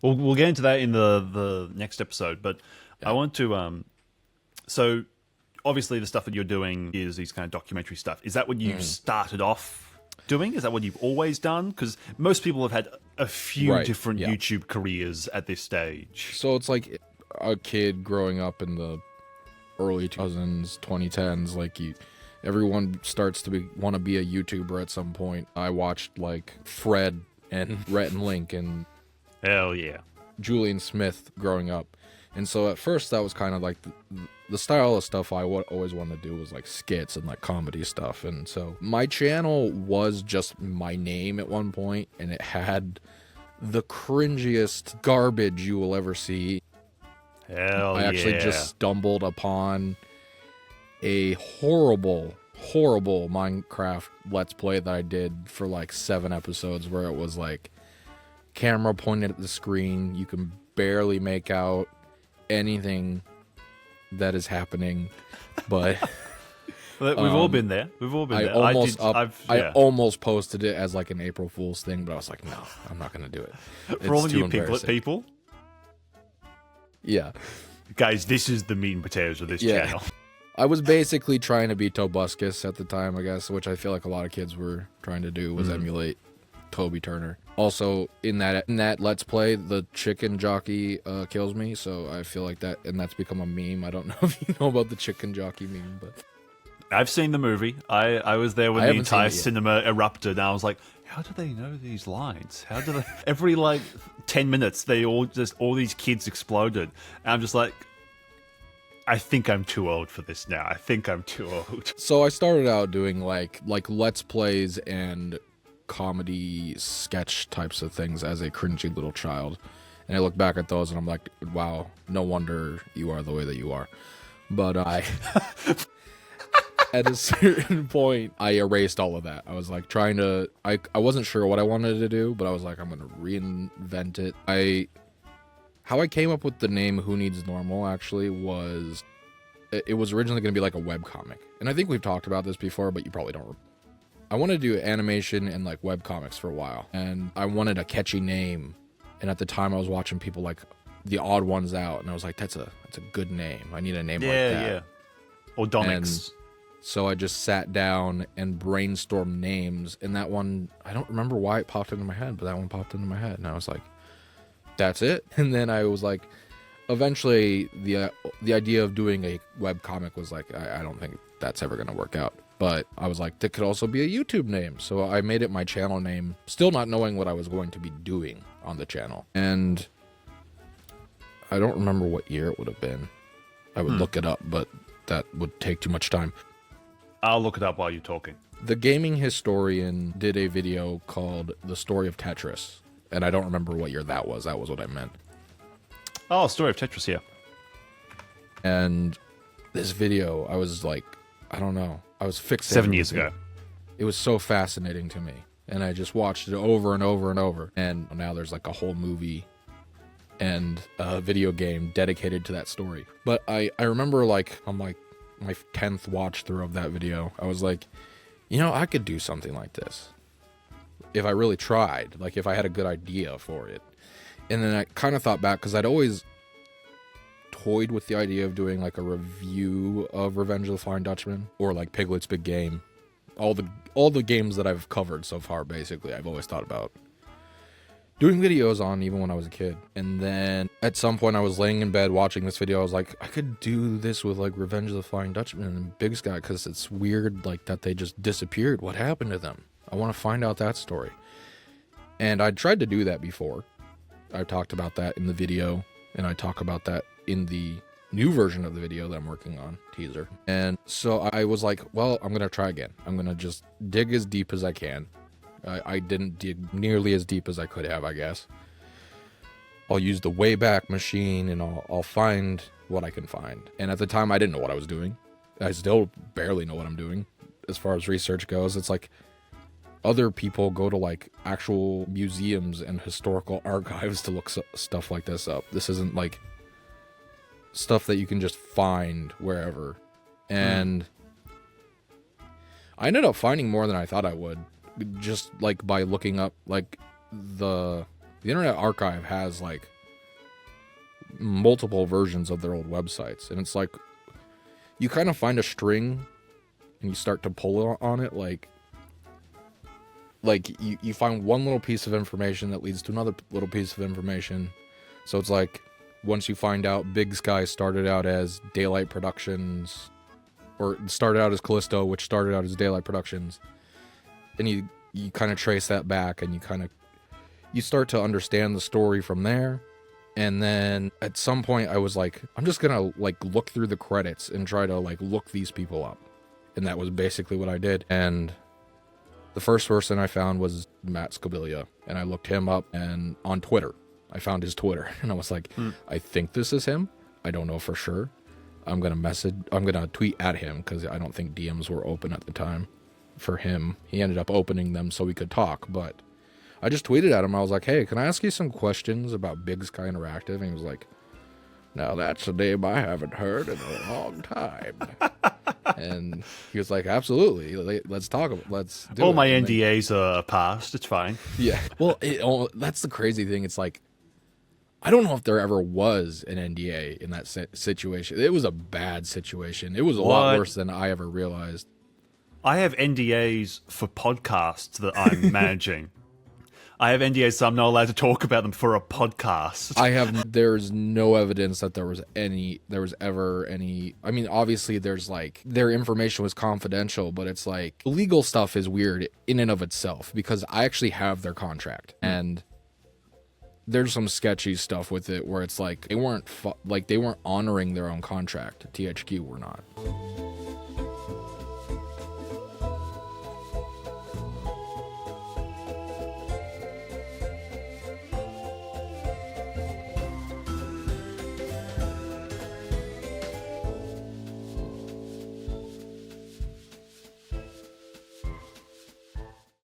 We'll get into that in the next episode, but I Yeah. want to so obviously the stuff that you're doing is these kind of documentary stuff. Is that what you started off doing? Is that what you've always done? Because most people have had a few Right. different Yeah. YouTube careers at this stage. So it's like a kid growing up in the early 2000s, 2010s. Like everyone starts to want to be a YouTuber at some point. I watched like Fred and Rhett and Link and Hell yeah. Julian Smith growing up. And so at first that was kind of like the style of stuff I always wanted to do was like skits and like comedy stuff. And so my channel was just my name at one point, and it had the cringiest garbage you will ever see. Hell I actually yeah. just stumbled upon a horrible Minecraft Let's Play that I did for like 7 episodes, where it was like camera pointed at the screen. You can barely make out anything that is happening, but We've all been there. We've all been I there. almost I Yeah. almost posted it as like an April Fool's thing, but I was like, no, I'm not gonna do it. For all It's of too you Piglet embarrassing. people, Yeah. guys, this is the meat and potatoes of this Yeah. channel. I was basically trying to be Tobuscus at the time, I guess, which I feel like a lot of kids were trying to do, was emulate Toby Turner. Also, in that Let's Play, the chicken jockey kills me, so I feel like that, and that's become a meme. I don't know if you know about the chicken jockey meme, but I've seen the movie. I was there when I the haven't seen entire it yet. cinema erupted, and I was like, how do they know these lines? How do they? Every like 10 minutes, all these kids exploded, and I'm just like, I think I'm too old for this now. I think I'm too old. So I started out doing like Let's Plays and comedy sketch types of things as a cringy little child. And I look back at those and I'm like, wow, no wonder you are the way that you are. But I at a certain point I erased all of that. I was like trying to I wasn't sure what I wanted to do, but I was like, I'm gonna reinvent it. How I came up with the name Who Needs Normal actually was it was originally going to be like a webcomic. And I think we've talked about this before, but you probably don't. I wanted to do animation and like webcomics for a while, and I wanted a catchy name. And at the time I was watching people like The Odd Ones Out, and I was like, that's a good name. I need a name like that. Yeah. Or Domix. So I just sat down and brainstormed names, and that one, I don't remember why it popped into my head, but that one popped into my head, and I was like, that's it. And then I was like, eventually the idea of doing a web comic was like, I don't think that's ever gonna work out. But I was like, that could also be a YouTube name. So I made it my channel name, still not knowing what I was going to be doing on the channel. And I don't remember what year it would have been. I would look it up, but that would take too much time. I'll look it up while you're talking. The Gaming Historian did a video called The Story of Tetris, and I don't remember what year that was. That was what I meant. Oh, Story of Tetris here. And this video, I was like, I don't know. I was fixated. 7 years with it. ago. It was so fascinating to me. And I just watched it over and over and over. And now there's like a whole movie and a video game dedicated to that story. But I remember like on like my 10th watch through of that video, I was like, you know, I could do something like this if I really tried, like if I had a good idea for it. And then I kind of thought back, because I'd always toyed with the idea of doing like a review of Revenge of the Flying Dutchman or like Piglet's Big Game. All the games that I've covered so far, basically, I've always thought about doing videos on, even when I was a kid. And then at some point I was laying in bed watching this video. I was like, I could do this with like Revenge of the Flying Dutchman and Big Sky, because it's weird like that they just disappeared. What happened to them? I want to find out that story. And I tried to do that before. I talked about that in the video, and I talk about that in the new version of the video that I'm working on, teaser. And so I was like, well, I'm gonna try again. I'm gonna just dig as deep as I can. I didn't dig nearly as deep as I could have, I guess. I'll use the Wayback Machine, and I'll find what I can find. And at the time, I didn't know what I was doing. I still barely know what I'm doing as far as research goes. It's like other people go to like actual museums and historical archives to look stuff like this up. This isn't like stuff that you can just find wherever. And I ended up finding more than I thought I would, just like by looking up like the The Internet Archive has like multiple versions of their old websites, and it's like you kind of find a string and you start to pull on it, like you find one little piece of information that leads to another little piece of information. So it's like once you find out Big Sky started out as Daylight Productions, or started out as Callisto, which started out as Daylight Productions, and you kind of trace that back, and you start to understand the story from there. And then at some point I was like, I'm just gonna like look through the credits and try to like look these people up. And that was basically what I did. And the first person I found was Matt Scobilla, and I looked him up, and on Twitter I found his Twitter, and I was like, I think this is him. I don't know for sure. I'm gonna tweet at him, because I don't think DMs were open at the time for him. He ended up opening them so we could talk, but I just tweeted at him. I was like, hey, can I ask you some questions about Big Sky Interactive? And he was like, now that's a name I haven't heard in a long time. And he was like, absolutely, let's talk. Let's do it. All my NDAs are passed. It's fine. Yeah. Well, that's the crazy thing. It's like, I don't know if there ever was an NDA in that situation. It was a bad situation. It was a lot worse than I ever realized. I have NDAs for podcasts that I'm managing. I have NDAs, so I'm not allowed to talk about them for a podcast. There's no evidence that there was ever any. I mean, obviously there's like, their information was confidential, but it's like, legal stuff is weird in and of itself, because I actually have their contract, and there's some sketchy stuff with it where it's like, they weren't honoring their own contract. THQ were not.